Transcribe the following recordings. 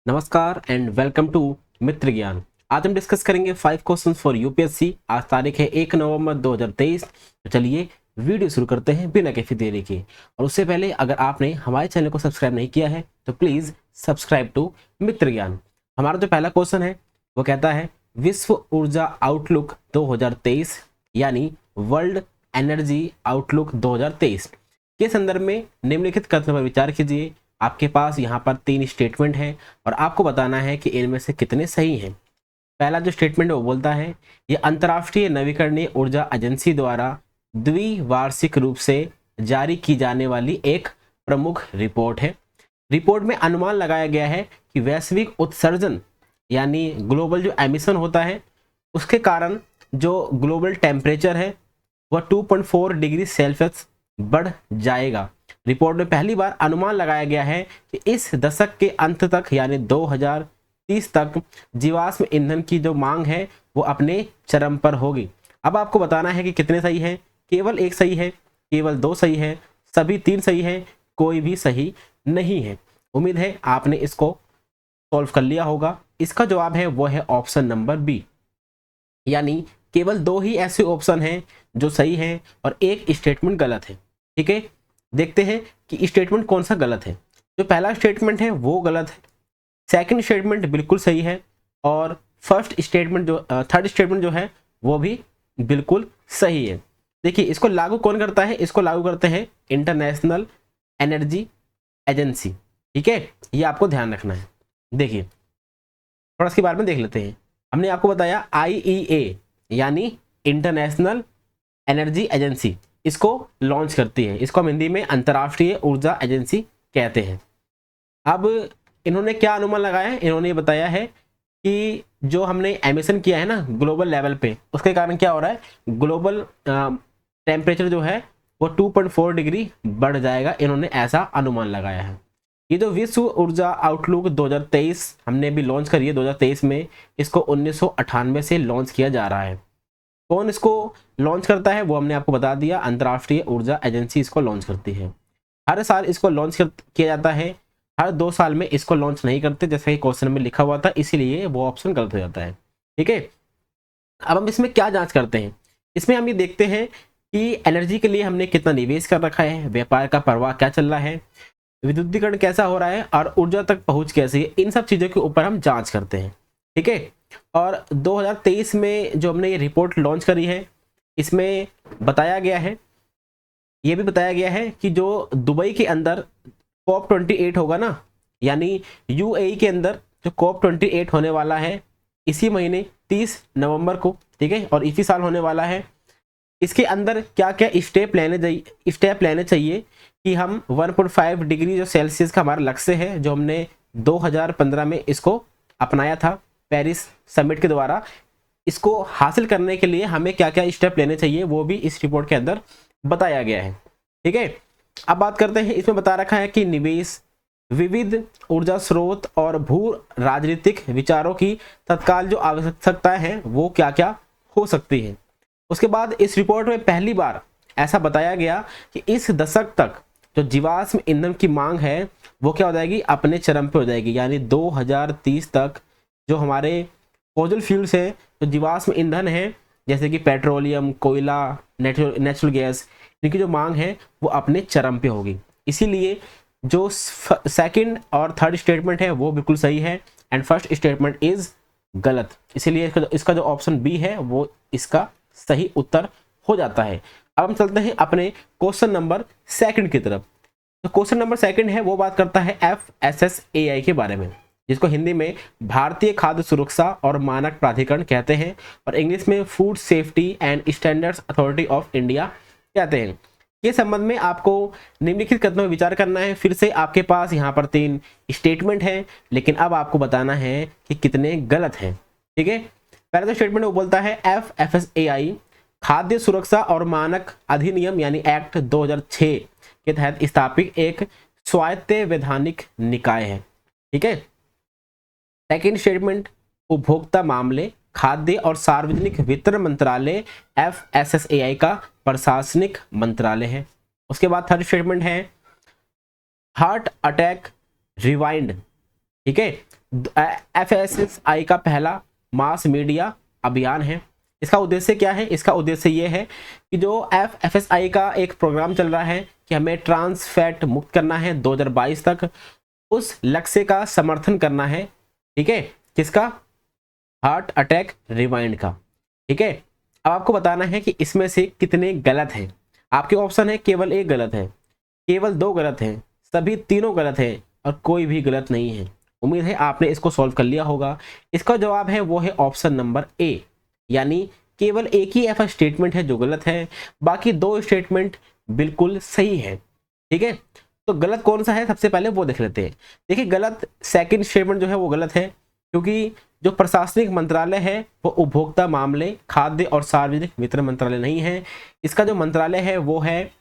नमस्कार and welcome to मित्र ज्ञान। आज हम डिस्कस करेंगे 5 क्वेश्चंस फॉर यूपीएससी। आज तारीख है 1 नवंबर 2023। तो चलिए वीडियो शुरू करते हैं बिना किसी देरी के। और उससे पहले अगर आपने हमारे चैनल को सब्सक्राइब नहीं किया है तो प्लीज़ सब्सक्राइब टू मित्र ज्ञान। हमारा जो पहला क्वेश्चन है वो कहता है विश्व ऊर्जा आउटलुक 2023 यानी वर्ल्ड एनर्जी आउटलुक 2023 के संदर्भ में निम्नलिखित कथनों पर विचार कीजिए। आपके पास यहाँ पर 3 स्टेटमेंट हैं और आपको बताना है कि इनमें से कितने सही हैं। पहला जो स्टेटमेंट है वो बोलता है ये अंतर्राष्ट्रीय नवीकरणीय ऊर्जा एजेंसी द्वारा द्विवार्षिक रूप से जारी की जाने वाली एक प्रमुख रिपोर्ट है। रिपोर्ट में अनुमान लगाया गया है कि वैश्विक उत्सर्जन यानी ग्लोबल जो एमिशन होता है उसके कारण जो ग्लोबल टेम्परेचर है वह 2.4 डिग्री सेल्सियस बढ़ जाएगा। रिपोर्ट में पहली बार अनुमान लगाया गया है कि इस दशक के अंत तक यानी 2030 तक जीवाश्म ईंधन की जो मांग है वो अपने चरम पर होगी। अब आपको बताना है कि कितने सही है। केवल एक सही है, केवल 2 सही है, सभी 3 सही है, कोई भी सही नहीं है। उम्मीद है आपने इसको सॉल्व कर लिया होगा। इसका जवाब है वो है ऑप्शन नंबर बी, यानी केवल 2 ही ऐसे ऑप्शन हैं जो सही हैं और एक स्टेटमेंट गलत है। ठीक है, देखते हैं कि स्टेटमेंट कौन सा गलत है। जो पहला स्टेटमेंट है वो गलत है, सेकंड स्टेटमेंट बिल्कुल सही है और फर्स्ट स्टेटमेंट जो थर्ड स्टेटमेंट जो है वो भी बिल्कुल सही है। देखिए इसको लागू कौन करता है, इसको लागू करते हैं इंटरनेशनल एनर्जी एजेंसी। ठीक है, ये आपको ध्यान रखना है। देखिए थोड़ा इसके बारे में देख लेते हैं। हमने आपको बताया IEA यानी इंटरनेशनल एनर्जी एजेंसी इसको लॉन्च करती है। इसको हम हिंदी में अंतर्राष्ट्रीय ऊर्जा एजेंसी कहते हैं। अब इन्होंने क्या अनुमान लगाया है, इन्होंने ये बताया है कि जो हमने एमिशन किया है ना ग्लोबल लेवल पे उसके कारण क्या हो रहा है, ग्लोबल टेम्परेचर जो है वो 2.4 डिग्री बढ़ जाएगा। इन्होंने ऐसा अनुमान लगाया है। ये जो विश्व ऊर्जा आउटलुक 2023 हमने भी लॉन्च करी है 2023 में, इसको 1998 से लॉन्च किया जा रहा है। कौन इसको लॉन्च करता है वो हमने आपको बता दिया, अंतर्राष्ट्रीय ऊर्जा एजेंसी इसको लॉन्च करती है। हर साल इसको लॉन्च किया जाता है, हर 2 साल में इसको लॉन्च नहीं करते जैसे कि क्वेश्चन में लिखा हुआ था, इसीलिए वो ऑप्शन गलत हो जाता है। ठीक है, अब हम इसमें क्या जांच करते हैं, इसमें हम ये देखते हैं कि एनर्जी के लिए हमने कितना निवेश कर रखा है, व्यापार का प्रवाह क्या चल रहा है, विद्युतीकरण कैसा हो रहा है और ऊर्जा तक पहुंच कैसी है। इन सब चीज़ों के ऊपर हम जांच करते हैं। ठीक है, और 2023 में जो हमने ये रिपोर्ट लॉन्च करी है इसमें बताया गया है, ये भी बताया गया है कि जो दुबई के अंदर COP28 होगा ना, यानी UAE के अंदर जो COP28 होने वाला है इसी महीने 30 नवंबर को। ठीक है, और इसी साल होने वाला है। इसके अंदर क्या क्या स्टेप लेने चाहिए कि हम 1.5 डिग्री जो सेल्सियस का हमारा लक्ष्य है जो हमने 2015 में इसको अपनाया था पेरिस समिट के द्वारा, इसको हासिल करने के लिए हमें क्या क्या स्टेप लेने चाहिए वो भी इस रिपोर्ट के अंदर बताया गया है। ठीक है, अब बात करते हैं, इसमें बता रखा है कि निवेश, विविध ऊर्जा स्रोत और भू राजनीतिक विचारों की तत्काल जो आवश्यकताएं हैं वो क्या क्या हो सकती है। उसके बाद इस रिपोर्ट में पहली बार ऐसा बताया गया कि इस दशक तक जो जीवाश्म ईंधन की मांग है वो क्या हो जाएगी, अपने चरम पे हो जाएगी। यानी 2030 तक जो हमारे फॉसिल फ्यूल्स हैं, जो जीवाश्म ईंधन है जैसे कि पेट्रोलियम, कोयला, नेचुरल गैस, इनकी जो मांग है वो अपने चरम पे होगी। इसीलिए जो सेकंड और थर्ड स्टेटमेंट है वो बिल्कुल सही है एंड फर्स्ट स्टेटमेंट इज गलत। इसीलिए इसका जो ऑप्शन बी है वो इसका सही उत्तर हो जाता है। अब हम चलते हैं अपने क्वेश्चन नंबर सेकंड की तरफ। तो क्वेश्चन नंबर सेकंड है वो बात करता है FSSAI के बारे में, जिसको हिंदी में भारतीय खाद्य सुरक्षा और मानक प्राधिकरण कहते हैं और इंग्लिश में food safety and standards authority of India कहते हैं। ये संबंध में आपको निम्नलिखित कथनों पर विचार करना है। फिर से आपके पास यहाँ पर 3 स्टेटमेंट हैं, लेकिन अब आपको बताना है कि कितने गलत हैं। ठीक है, पहला जो स्टेटमेंट वो बोलता है FSSAI खाद्य सुरक्षा और मानक अधिनियम यानी एक्ट 2006 के तहत स्थापित एक स्वायत्त वैधानिक निकाय है। ठीक है, सेकेंड स्टेटमेंट उपभोक्ता मामले, खाद्य और सार्वजनिक वितरण मंत्रालय FSSAI का प्रशासनिक मंत्रालय है। उसके बाद थर्ड स्टेटमेंट है हार्ट अटैक रिवाइंड ठीक है। FSSAI का पहला मास मीडिया अभियान है। इसका उद्देश्य क्या है? इसका उद्देश्य ये है कि जो FSSAI का एक प्रोग्राम चल रहा है कि हमें ट्रांस फैट मुक्त करना है 2022 तक, उस लक्ष्य का समर्थन करना है। ठीक है, किसका? हार्ट अटैक रिवाइंड का। ठीक है, अब आपको बताना है कि इसमें से कितने गलत हैं। आपके ऑप्शन है केवल एक गलत है, केवल दो गलत हैं, सभी तीनों गलत हैं और कोई भी गलत नहीं है। उम्मीद है आपने इसको सॉल्व कर लिया होगा। इसका जवाब है वो है ऑप्शन नंबर ए, यानी केवल एक ही ऐसा स्टेटमेंट है जो गलत है, बाकी दो स्टेटमेंट बिल्कुल सही है। ठीक है, तो गलत कौन सा है सबसे पहले वो देख लेते हैं। देखिए, गलत सेकंड स्टेटमेंट जो है वो गलत है, क्योंकि जो प्रशासनिक मंत्रालय है वो उपभोक्ता मामले, खाद्य और सार्वजनिक वितरण मंत्रालय नहीं है। इसका जो मंत्रालय है वो है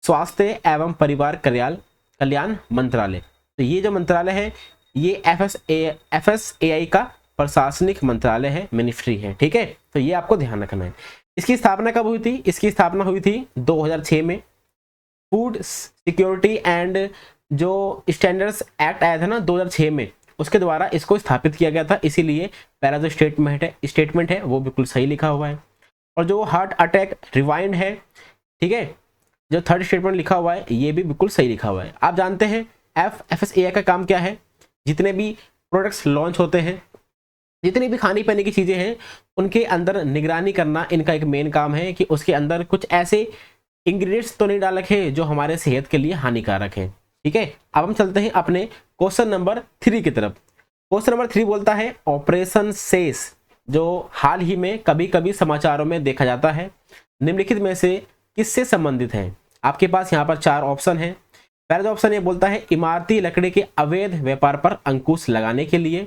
स्वास्थ्य एवं परिवार कल्याण मंत्रालय। तो ये जो मंत्रालय है ये FSSAI का प्रशासनिक मंत्रालय है, मिनिस्ट्री है। ठीक है, तो ये आपको ध्यान रखना है। इसकी स्थापना कब हुई थी? इसकी स्थापना हुई थी 2006 में। फूड सिक्योरिटी एंड जो स्टैंडर्ड्स एक्ट आया था ना 2006 में, उसके द्वारा इसको स्थापित किया गया था। इसीलिए पहला जो स्टेटमेंट है वो बिल्कुल सही लिखा हुआ है। और जो हार्ट अटैक रिवाइंड है, ठीक है, जो थर्ड स्टेटमेंट लिखा हुआ है ये भी बिल्कुल सही लिखा हुआ है। आप जानते हैं FSSAI का काम क्या है? जितने भी प्रोडक्ट्स लॉन्च होते हैं, जितनी भी खाने पीने की चीज़ें हैं, उनके अंदर निगरानी करना इनका एक मेन काम है कि उसके अंदर कुछ ऐसे इंग्रेडिएंट्स तो नहीं डाल रखे जो हमारे सेहत के लिए हानिकारक हैं। ठीक है, अब हम चलते हैं अपने क्वेश्चन नंबर 3 की तरफ। क्वेश्चन नंबर 3 बोलता है ऑपरेशन सेस, जो हाल ही में कभी कभी समाचारों में देखा जाता है, निम्नलिखित में से किससे संबंधित है? आपके पास यहाँ पर 4 ऑप्शन है। पहला ऑप्शन ये बोलता है इमारती लकड़ी के अवैध व्यापार पर अंकुश लगाने के लिए,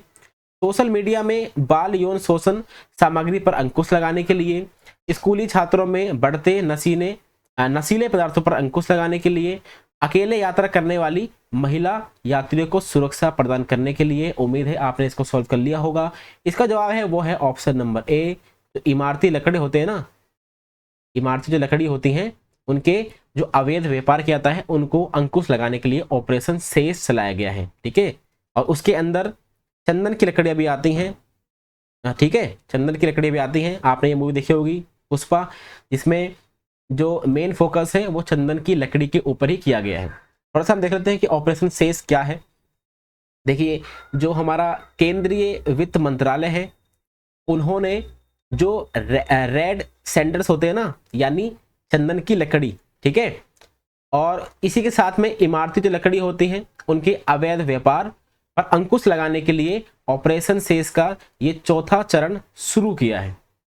सोशल मीडिया में बाल यौन शोषण सामग्री पर अंकुश लगाने के लिए, स्कूली छात्रों में बढ़ते नशीले पदार्थों पर अंकुश लगाने के लिए, अकेले यात्रा करने वाली महिला यात्रियों को सुरक्षा प्रदान करने के लिए। उम्मीद है आपने इसको सॉल्व कर लिया होगा। इसका जवाब है वो है ऑप्शन नंबर ए। तो इमारती लकड़ी होते हैं ना, इमारती जो लकड़ी होती हैं उनके जो अवैध व्यापार किया जाता है उनको अंकुश लगाने के लिए ऑपरेशन सेस चलाया गया है। ठीक है, और उसके अंदर चंदन की लकड़ियां भी आती हैं। ठीक है, चंदन की लकड़ियां भी आती हैं। आपने ये मूवी देखी होगी पुष्पा, जिसमें जो मेन फोकस है वो चंदन की लकड़ी के ऊपर ही किया गया है। थोड़ा सा हम देख लेते हैं कि ऑपरेशन सेस क्या है। देखिए, जो हमारा केंद्रीय वित्त मंत्रालय है, उन्होंने जो रेड सैंडल्स होते हैं ना, यानी चंदन की लकड़ी, ठीक है, और इसी के साथ में इमारती जो लकड़ी होती हैं उनके अवैध व्यापार पर अंकुश लगाने के लिए ऑपरेशन सेस का ये चौथा चरण शुरू किया है।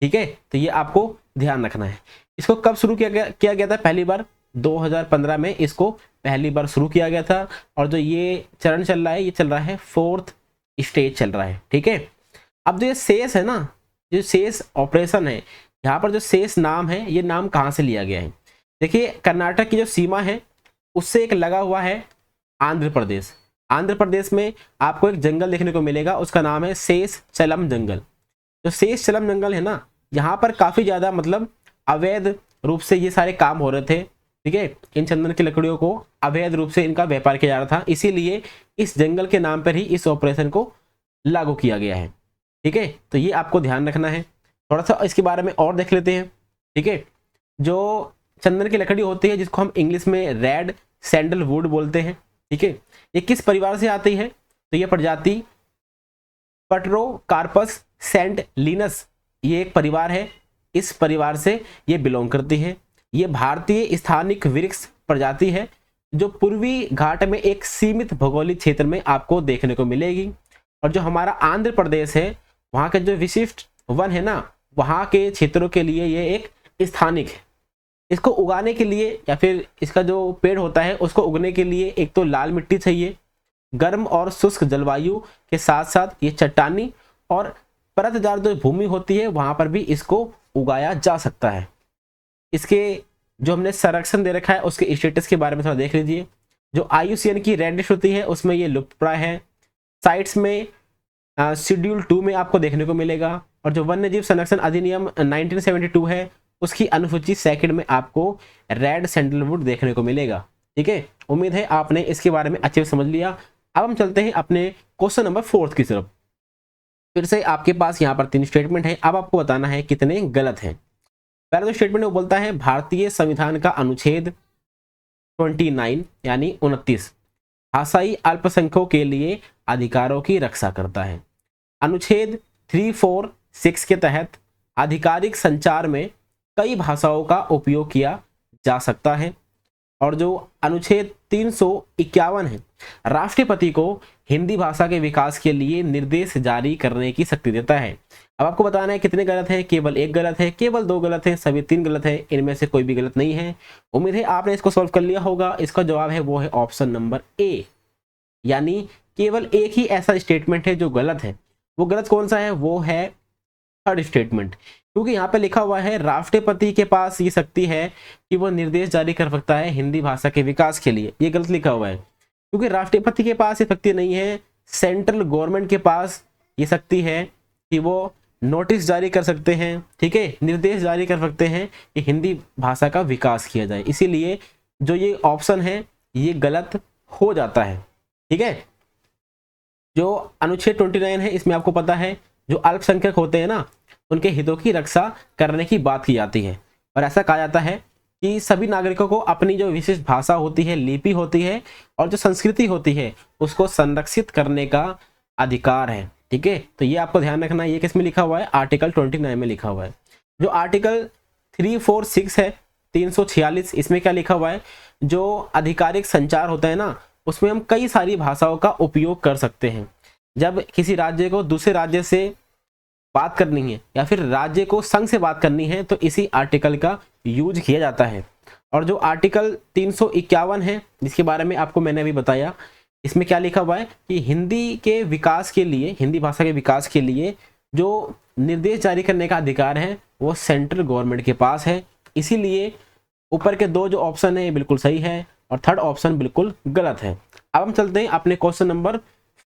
ठीक है, तो ये आपको ध्यान रखना है। इसको कब शुरू किया गया था? पहली बार 2015 में इसको पहली बार शुरू किया गया था। और जो ये चरण चल रहा है ये चल रहा है 4th स्टेज चल रहा है। ठीक है, अब जो ये सेस है ना, जो सेस ऑपरेशन है, यहाँ पर जो सेस नाम है ये नाम कहाँ से लिया गया है? देखिए, कर्नाटक की जो सीमा है उससे एक लगा हुआ है आंध्र प्रदेश। आंध्र प्रदेश में आपको एक जंगल देखने को मिलेगा, उसका नाम है शेष चलम जंगल। जो शेष चलम जंगल है ना, यहाँ पर काफ़ी ज़्यादा मतलब अवैध रूप से ये सारे काम हो रहे थे। ठीक है, इन चंदन की लकड़ियों को अवैध रूप से इनका व्यापार किया जा रहा था, इसीलिए इस जंगल के नाम पर ही इस ऑपरेशन को लागू किया गया है। ठीक है, तो ये आपको ध्यान रखना है। थोड़ा सा इसके बारे में और देख लेते हैं। ठीक है, जो चंदन की लकड़ी होती है जिसको हम इंग्लिश में रेड सैंडलवुड बोलते हैं, ठीक है, ये किस परिवार से आती है? तो ये प्रजाति पटरोकार्पस सेंट लिनस, ये एक परिवार है, इस परिवार से ये बिलोंग करती है। ये भारतीय स्थानिक वृक्ष प्रजाति है जो पूर्वी घाट में एक सीमित भौगोलिक क्षेत्र में आपको देखने को मिलेगी। और जो हमारा आंध्र प्रदेश है, वहाँ के जो विशिष्ट वन है ना, वहाँ के क्षेत्रों के लिए ये एक स्थानिक है। इसको उगाने के लिए या फिर इसका जो पेड़ होता है उसको उगने के लिए एक तो लाल मिट्टी चाहिए, गर्म और शुष्क जलवायु के साथ साथ ये चट्टानी और परतदार जो भूमि होती है वहाँ पर भी इसको उगाया जा सकता है। इसके जो हमने संरक्षण दे रखा है उसके स्टेटस के बारे में थोड़ा देख लीजिए। जो IUCN की रेड लिस्ट होती है उसमें ये लुप्तप्राय है। साइट्स में शेड्यूल 2 में आपको देखने को मिलेगा। और जो वन्यजीव संरक्षण अधिनियम 1972 है उसकी अनुसूची 2 में आपको रेड सैंडलवुड देखने को मिलेगा। ठीक है, उम्मीद है आपने इसके बारे में अच्छे से समझ लिया। अब हम चलते हैं अपने क्वेश्चन नंबर 4 की तरफ। फिर से आपके पास यहाँ पर 3 स्टेटमेंट है, अब आपको बताना है कितने गलत हैं। पहला जो स्टेटमेंट वो बोलता है भारतीय संविधान का अनुच्छेद 29 यानी 29 भाषाई अल्पसंख्यकों के लिए अधिकारों की रक्षा करता है। अनुच्छेद 346 के तहत आधिकारिक संचार में कई भाषाओं का उपयोग किया जा सकता है। और जो अनुच्छेद 351 है, राष्ट्रपति को हिंदी भाषा के विकास के लिए निर्देश जारी करने की शक्ति देता है। अब आपको बताना है कितने गलत है। केवल 1 गलत है, केवल 2 गलत है, सभी 3 गलत है, इनमें से कोई भी गलत नहीं है। उम्मीद है आपने इसको सॉल्व कर लिया होगा। इसका जवाब है वो है ऑप्शन नंबर ए, यानी केवल एक ही ऐसा स्टेटमेंट है जो गलत है। वो गलत कौन सा है? वो है थर्ड स्टेटमेंट, क्योंकि यहाँ पे लिखा हुआ है राष्ट्रपति के पास ये शक्ति है कि वो निर्देश जारी कर सकता है हिंदी भाषा के विकास के लिए। ये गलत लिखा हुआ है, क्योंकि राष्ट्रपति के पास ये शक्ति नहीं है, सेंट्रल गवर्नमेंट के पास ये शक्ति है कि वो नोटिस जारी कर सकते हैं, ठीक है, निर्देश जारी कर सकते हैं कि हिंदी भाषा का विकास किया जाए। इसीलिए जो ये ऑप्शन है ये गलत हो जाता है, ठीक है। जो अनुच्छेद 29 है इसमें आपको पता है जो अल्पसंख्यक होते हैं ना, उनके हितों की रक्षा करने की बात की जाती है। और ऐसा कहा जाता है कि सभी नागरिकों को अपनी जो विशिष्ट भाषा होती है, लिपि होती है और जो संस्कृति होती है उसको संरक्षित करने का अधिकार है, ठीक है। तो ये आपको ध्यान रखना है। ये किस में लिखा हुआ है? आर्टिकल 29 में लिखा हुआ है। जो आर्टिकल 346 है 346, इसमें क्या लिखा हुआ है? जो आधिकारिक संचार होता है ना, उसमें हम कई सारी भाषाओं का उपयोग कर सकते हैं। जब किसी राज्य को दूसरे राज्य से बात करनी है या फिर राज्य को संघ से बात करनी है तो इसी आर्टिकल का यूज किया जाता है। और जो आर्टिकल 351 है जिसके बारे में आपको मैंने अभी बताया, इसमें क्या लिखा हुआ है कि हिंदी के विकास के लिए, हिंदी भाषा के विकास के लिए जो निर्देश जारी करने का अधिकार है वो सेंट्रल गवर्नमेंट के पास है। इसीलिए ऊपर के 2 जो ऑप्शन है बिल्कुल सही है और थर्ड ऑप्शन बिल्कुल गलत है। अब हम चलते हैं अपने क्वेश्चन नंबर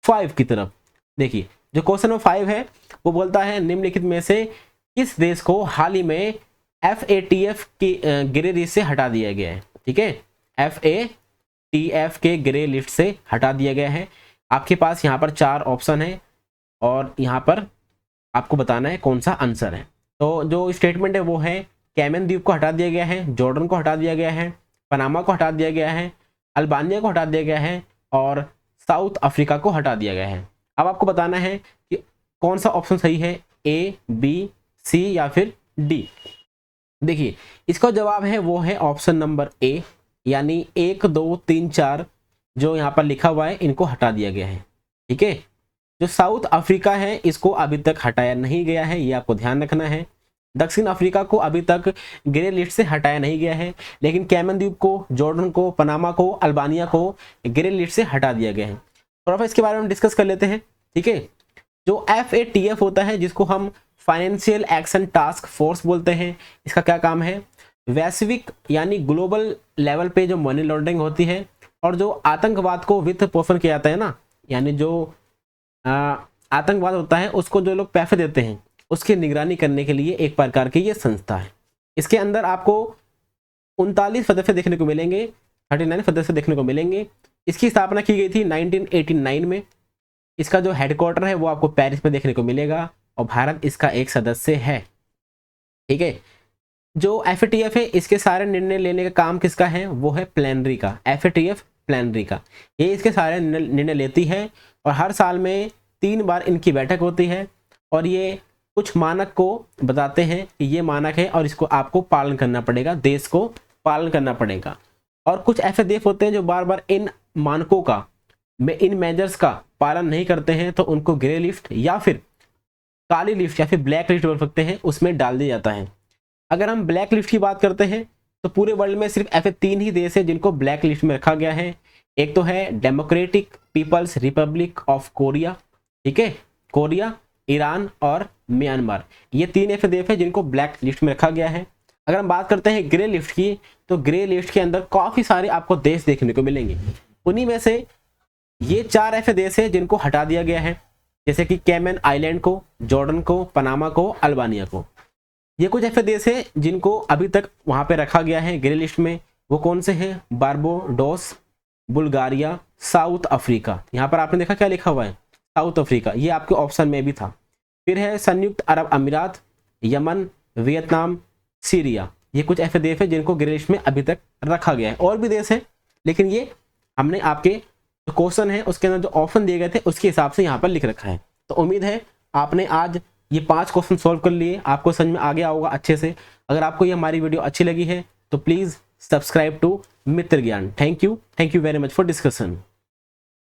5 की तरफ। देखिए जो क्वेश्चन नंबर 5 है वो बोलता है निम्नलिखित में से किस देश को हाल ही में FATF की ग्रे लिस्ट से हटा दिया गया है, ठीक है। FATF के ग्रे लिस्ट से हटा दिया गया है। आपके पास यहाँ पर 4 ऑप्शन है और यहाँ पर आपको बताना है कौन सा आंसर है। तो जो स्टेटमेंट है वो है कैमन द्वीप को हटा दिया गया है, जॉर्डन को हटा दिया गया है, पनामा को हटा दिया गया है, अल्बानिया को हटा दिया गया है और साउथ अफ्रीका को हटा दिया गया है। अब आपको बताना है कि कौन सा ऑप्शन सही है, A, B, C या फिर D। देखिए इसका जवाब है वो है ऑप्शन नंबर A, यानी 1, 2, 3, 4 जो यहाँ पर लिखा हुआ है इनको हटा दिया गया है, ठीक है। जो साउथ अफ्रीका है इसको अभी तक हटाया नहीं गया है, ये आपको ध्यान रखना है। दक्षिण अफ्रीका को अभी तक ग्रे लिस्ट से हटाया नहीं गया है, लेकिन कैमन द्वीप को, जॉर्डन को, पनामा को, अल्बानिया को ग्रे लिस्ट से हटा दिया गया है। थोड़ा इसके बारे में डिस्कस कर लेते हैं, ठीक है। जो FATF होता है जिसको हम फाइनेंशियल एक्शन टास्क फोर्स बोलते हैं, इसका क्या काम है? वैश्विक यानी ग्लोबल लेवल पे जो मनी लॉन्ड्रिंग होती है और जो आतंकवाद को वित्त पोषण किया जाता है ना, यानी जो आतंकवाद होता है उसको जो लोग पैसे देते हैं उसकी निगरानी करने के लिए एक प्रकार की ये संस्था है। इसके अंदर आपको 39 सदस्य देखने को मिलेंगे, 39 सदस्य देखने को मिलेंगे। इसकी स्थापना की गई थी 1989 में। इसका जो हेडक्वार्टर है वो आपको पेरिस में देखने को मिलेगा और भारत इसका एक सदस्य है, ठीक है। जो FATF है इसके सारे निर्णय लेने का काम किसका है? वो है प्लेनरी का, FATF प्लेनरी का। ये इसके सारे निर्णय लेती है और हर साल में 3 बार इनकी बैठक होती है और ये कुछ मानक को बताते हैं कि ये मानक है और इसको आपको पालन करना पड़ेगा, देश को पालन करना पड़ेगा। और कुछ FATF होते हैं जो बार बार इन मानकों का, इन मेजर्स का पालन नहीं करते हैं तो उनको ग्रे लिस्ट या फिर काली लिस्ट या फिर ब्लैक लिस्ट बोल सकते हैं, उसमें डाल दिया जाता है। अगर हम ब्लैक लिस्ट की बात करते हैं तो पूरे वर्ल्ड में सिर्फ ऐसे 3 ही देश है जिनको ब्लैक लिस्ट में रखा गया है। एक तो है democratic people's republic of Korea, ठीक है, कोरिया, ईरान और म्यांमार। ये 3 FATF है जिनको ब्लैक लिस्ट में रखा गया है। अगर हम बात करते हैं ग्रे लिस्ट की तो ग्रे लिस्ट के अंदर काफी सारे आपको देश देखने को मिलेंगे। उन्हीं में से ये 4 ऐसे देश है जिनको हटा दिया गया है, जैसे कि कैमन आइलैंड को, जॉर्डन को, पनामा को, अल्बानिया को। ये कुछ ऐसे देश है जिनको अभी तक वहां पे रखा गया है ग्रे लिस्ट में। वो कौन से हैं? Barbados, Bulgaria, south Africa. यहाँ पर आपने देखा क्या लिखा हुआ है, साउथ अफ्रीका, ये आपके ऑप्शन में भी था। फिर है संयुक्त अरब अमीरात, यमन, वियतनाम, सीरिया। ये कुछ ऐसे देश है जिनको ग्रे लिस्ट में अभी तक रखा गया है। और भी देश है, लेकिन ये हमने आपके जो क्वेश्चन है उसके अंदर जो ऑप्शन दिए गए थे उसके हिसाब से यहाँ पर लिख रखा है। तो उम्मीद है आपने आज ये 5 क्वेश्चन सॉल्व कर लिए, आपको समझ में आ गया होगा अच्छे से। अगर आपको ये हमारी वीडियो अच्छी लगी है तो प्लीज़ सब्सक्राइब टू मित्र ज्ञान। Thank you very much for discussion.